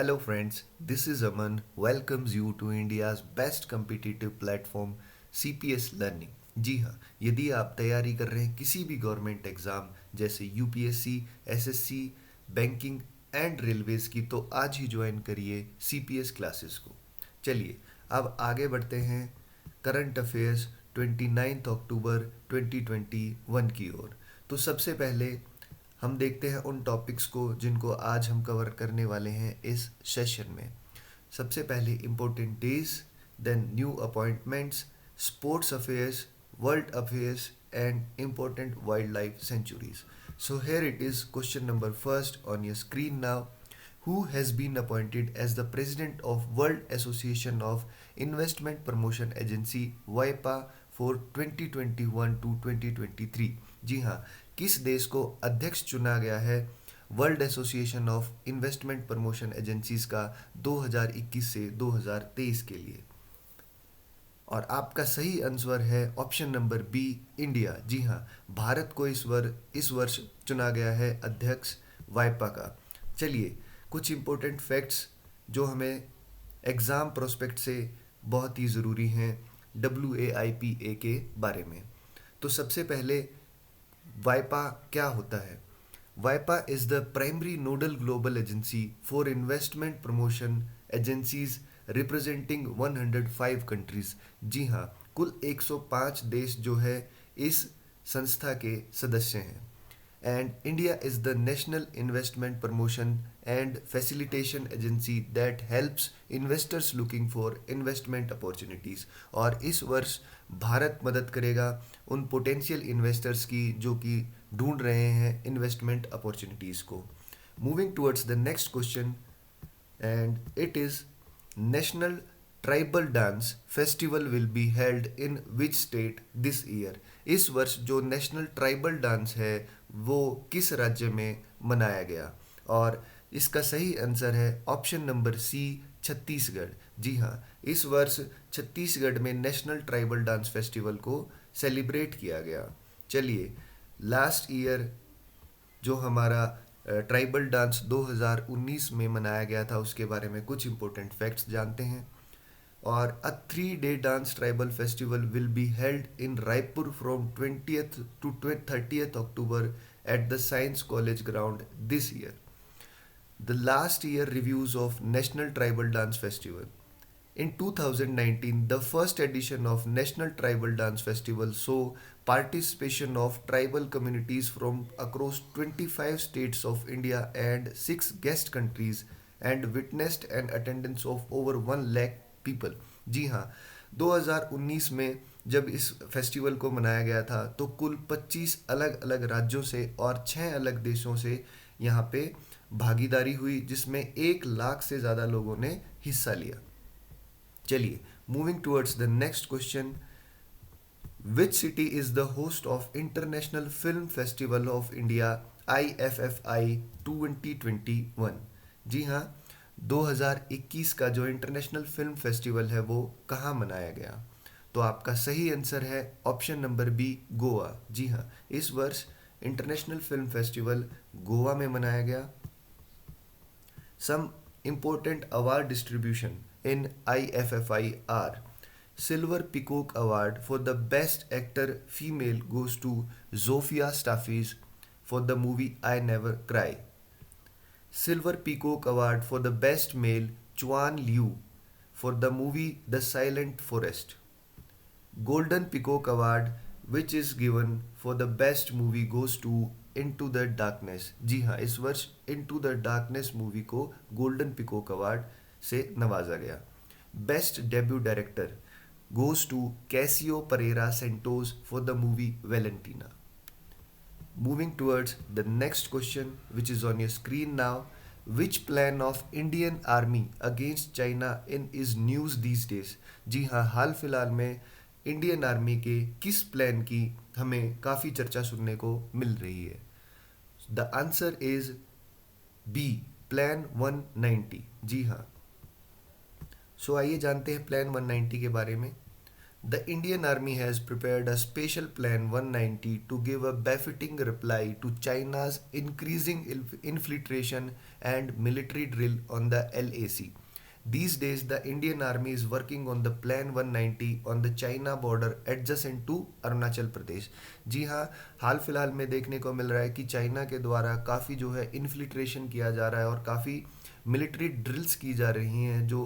Hello friends, this is Aman welcomes you to India's best competitive platform CPS Learning। जी हाँ, यदि आप तैयारी कर रहे हैं किसी भी गवर्नमेंट एग्ज़ाम जैसे UPSC, SSC, banking and Railways की तो आज ही ज्वाइन करिए सीपीएस क्लासेस को। चलिए अब आगे बढ़ते हैं करंट अफेयर्स 29 अक्टूबर 2021 की ओर। तो सबसे पहले हम देखते हैं उन टॉपिक्स को जिनको आज हम कवर करने वाले हैं इस सेशन में। सबसे पहले important days, then new appointments, sports affairs, world affairs and important wildlife sanctuaries. So here it is, question number first on your screen now. Who has been appointed as the president of World Association of Investment Promotion Agency WIPA for 2021 to 2023? जी हाँ, किस देश को अध्यक्ष चुना गया है world association of investment promotion agencies का 2021 से 2023 के लिए? और आपका सही आंसर है ऑप्शन नंबर बी, इंडिया। जी हाँ, भारत को इस वर्ष चुना गया है अध्यक्ष वाइपा का। चलिए कुछ इम्पोर्टेंट फैक्ट्स जो हमें एग्ज़ाम प्रोस्पेक्ट से बहुत ही ज़रूरी हैं WAIPA के बारे में। तो सबसे पहले वाइपा क्या होता है? वाइपा is the primary nodal global agency for investment promotion agencies representing 105 countries. जी हाँ, कुल 105 देश जो है इस संस्था के सदस्य हैं। And India is the national investment promotion and facilitation agency that helps investors looking for investment opportunities. और इस वर्ष भारत मदद करेगा उन पोटेंशियल इन्वेस्टर्स की जो कि ढूंढ रहे हैं इन्वेस्टमेंट अपॉर्चुनिटीज़ को। Moving towards the next question and it is national tribal dance festival will be held in which state this year? इस वर्ष जो नेशनल ट्राइबल डांस है वो किस राज्य में मनाया गया? और इसका सही आंसर है ऑप्शन नंबर सी, छत्तीसगढ़। जी हाँ, इस वर्ष छत्तीसगढ़ में नेशनल ट्राइबल डांस फेस्टिवल को सेलिब्रेट किया गया। चलिए लास्ट ईयर जो हमारा ट्राइबल डांस 2019 में मनाया गया था उसके बारे में कुछ इम्पोर्टेंट फैक्ट्स जानते हैं। और अ 3-day dance tribal festival will be held in Raipur from 20th to 30th October at the science college ground this year. The last year reviews of national tribal dance festival in 2019, the first edition of National Tribal Dance Festival saw participation of tribal communities from across 25 states of India and 6 guest countries and witnessed an attendance of over 1 lakh people. जी हाँ, 2019 में जब इस festival को मनाया गया था तो कुल 25 अलग अलग राज्यों से और 6 अलग देशों से यहाँ पे भागीदारी हुई जिसमें 1 लाख से ज़्यादा लोगों ने हिस्सा लिया। चलिए moving towards the next question, which city is the host of international film festival of India IFFI 2021? जी हाँ, 2021 का जो इंटरनेशनल फिल्म फेस्टिवल है वो कहाँ मनाया गया? तो आपका सही आंसर है ऑप्शन नंबर बी, गोवा। जी हाँ, इस वर्ष इंटरनेशनल फिल्म फेस्टिवल गोवा में मनाया गया। Some important award distribution in IFFI are: Silver Peacock Award for the Best Actor Female goes to Zofia Staffiz for the movie I Never Cry. Silver Peacock Award for the Best Male Chuan Liu for the movie The Silent Forest. Golden Peacock Award which is given for the best movie goes to into the darkness. जी हाँ, इस वर्ष into the darkness movie को golden peacock award से नवाजा गया। Best debut director goes to Cassio Pereira Santos for the movie Valentina. Moving towards the next question which is on your screen now, which plan of Indian army against China in is news these days? जी हाँ, हाल फिलहाल में Indian army के किस plan की हमें काफ़ी चर्चा सुनने को मिल रही है? The answer is B, plan 190। जी हाँ, सो आइए जानते हैं प्लान 190 के बारे में। The Indian Army has prepared a special Plan 190 to give a befitting reply to China's increasing infiltration and military drill on the LAC. These days, the Indian Army is working on the Plan 190 on the China border adjacent to Arunachal Pradesh. जी हाँ, हाल फिलहाल में देखने को मिल रहा है कि China के द्वारा काफ़ी जो है इन्फिल्ट्रेशन किया जा रहा है और काफ़ी मिलिट्री ड्रिल्स की जा रही हैं जो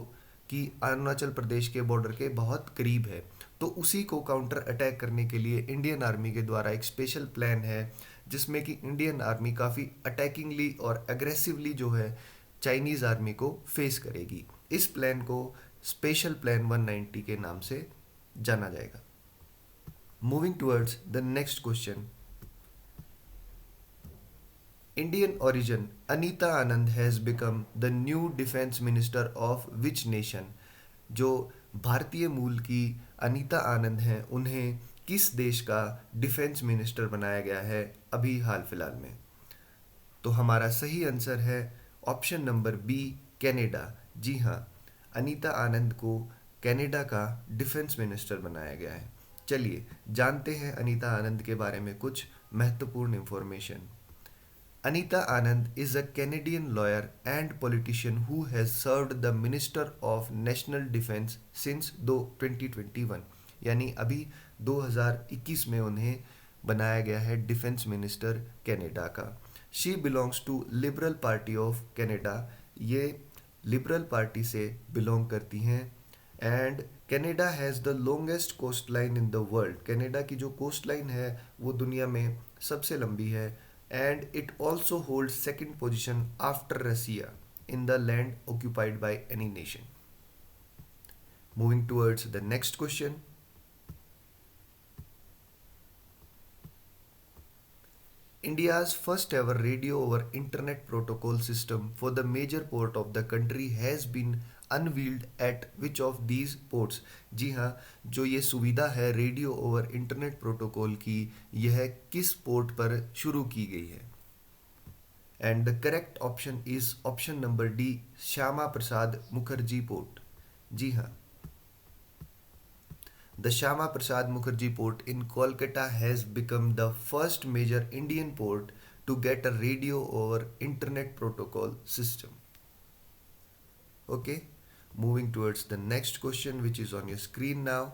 कि अरुणाचल प्रदेश के बॉर्डर के बहुत करीब है. तो उसी को काउंटर अटैक करने के लिए इंडियन आर्मी के द्वारा एक स्पेशल प्लान है जिसमें कि इंडियन आर्मी काफ़ी अटैकिंगली और एग्रेसिवली जो है चाइनीज़ आर्मी को फेस करेगी. इस प्लान को स्पेशल प्लान 190 के नाम से जाना जाएगा. Moving towards the next question. Indian origin Anita Anand has become the new defense minister of which nation? जो भारतीय मूल की अनीता आनंद हैं उन्हें किस देश का डिफेंस मिनिस्टर बनाया गया है अभी हाल फिलहाल में? तो हमारा सही आंसर है ऑप्शन नंबर बी, कनाडा. जी हाँ, अनीता आनंद को कनाडा का डिफेंस मिनिस्टर बनाया गया है. चलिए जानते हैं अनीता आनंद के बारे में कुछ महत्वपूर्ण information. Anita Anand is a Canadian lawyer and politician who has served the Minister of National Defence since 2021. यानी अभी 2021 में उन्हें बनाया गया है डिफेंस मिनिस्टर कनाडा का. She belongs to liberal party of Canada. ये लिबरल पार्टी से बिलोंग करती हैं. And Canada has the longest coastline in the world. Canada की जो कोस्ट लाइन है वो दुनिया में सबसे लंबी है. And it also holds second position after Russia in the land occupied by any nation. Moving towards the next question. India's first ever radio over internet protocol system for the major port of the country has been unveiled at which of these ports? जी हाँ, जो ये सुविधा है radio over internet protocol की, यह किस port पर शुरू की गई है? And the correct option is option number D, Shyama Prasad Mukherjee port. जी हाँ, the Shama Prasad Mukherjee port in Kolkata has become the first major Indian port to get a radio over internet protocol system. Okay, moving towards the next question which is on your screen now.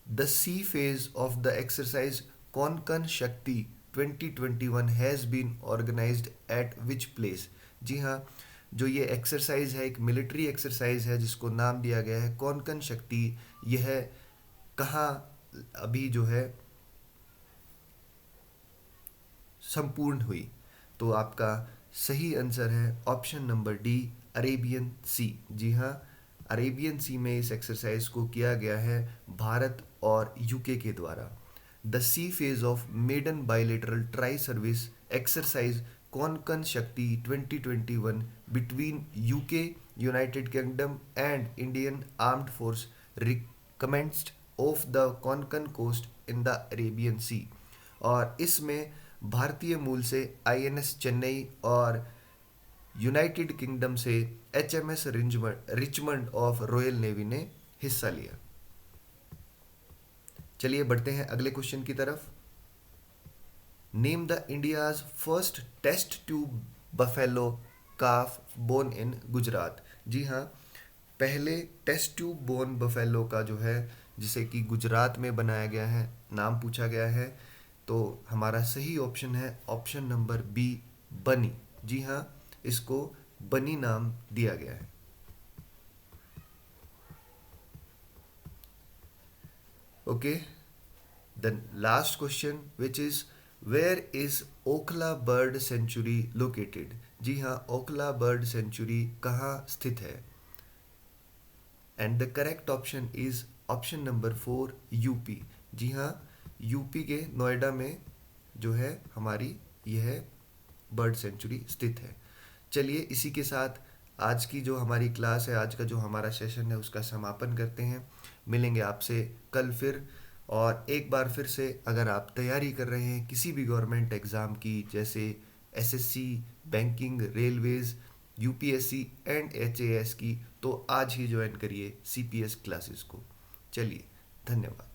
The sea phase of the exercise Konkan Shakti 2021 has been organized at which place? जी हाँ, जो ये exercise है एक military exercise है जिसको नाम दिया गया है कोंकण शक्ति. यह कहाँ अभी जो है संपूर्ण हुई? तो आपका सही आंसर है ऑप्शन नंबर डी, अरेबियन सी. जी हाँ, अरेबियन सी में इस एक्सरसाइज को किया गया है भारत और यूके के द्वारा. The sea phase of maiden bilateral tri service exercise Konkan Shakti 2021 between UK, United Kingdom and Indian armed force recommenced off the Konkan coast in the Arabian sea. और इसमें भारतीय मूल से आईएनएस चेन्नई और यूनाइटेड किंगडम से HMS Richmond of Royal Navy ने हिस्सा लिया. चलिए बढ़ते हैं अगले क्वेश्चन की तरफ. Name the India's first test tube buffalo calf born in Gujarat. जी हाँ, पहले टेस्ट ट्यूब बोर्न बफेलो का जो है जिसे कि गुजरात में बनाया गया है नाम पूछा गया है. तो हमारा सही ऑप्शन है ऑप्शन नंबर बी, बनी. जी हाँ, इसको बनी नाम दिया गया है. Okay, the last question which is where is Okhla bird sanctuary located. जी हाँ, ओखला बर्ड सेंचुरी कहाँ स्थित है? And the correct option is option number 4, UP. जी हाँ, यूपी के नोएडा में जो है हमारी यह बर्ड सेंचुरी स्थित है. चलिए इसी के साथ आज की जो हमारी क्लास है, आज का जो हमारा सेशन है उसका समापन करते हैं. मिलेंगे आपसे कल फिर. और एक बार फिर से अगर आप तैयारी कर रहे हैं किसी भी गवर्नमेंट एग्ज़ाम की जैसे SSC, banking, Railways, UPSC and HAS की, तो आज ही ज्वाइन करिए सीपीएस क्लासेस को. चलिए धन्यवाद।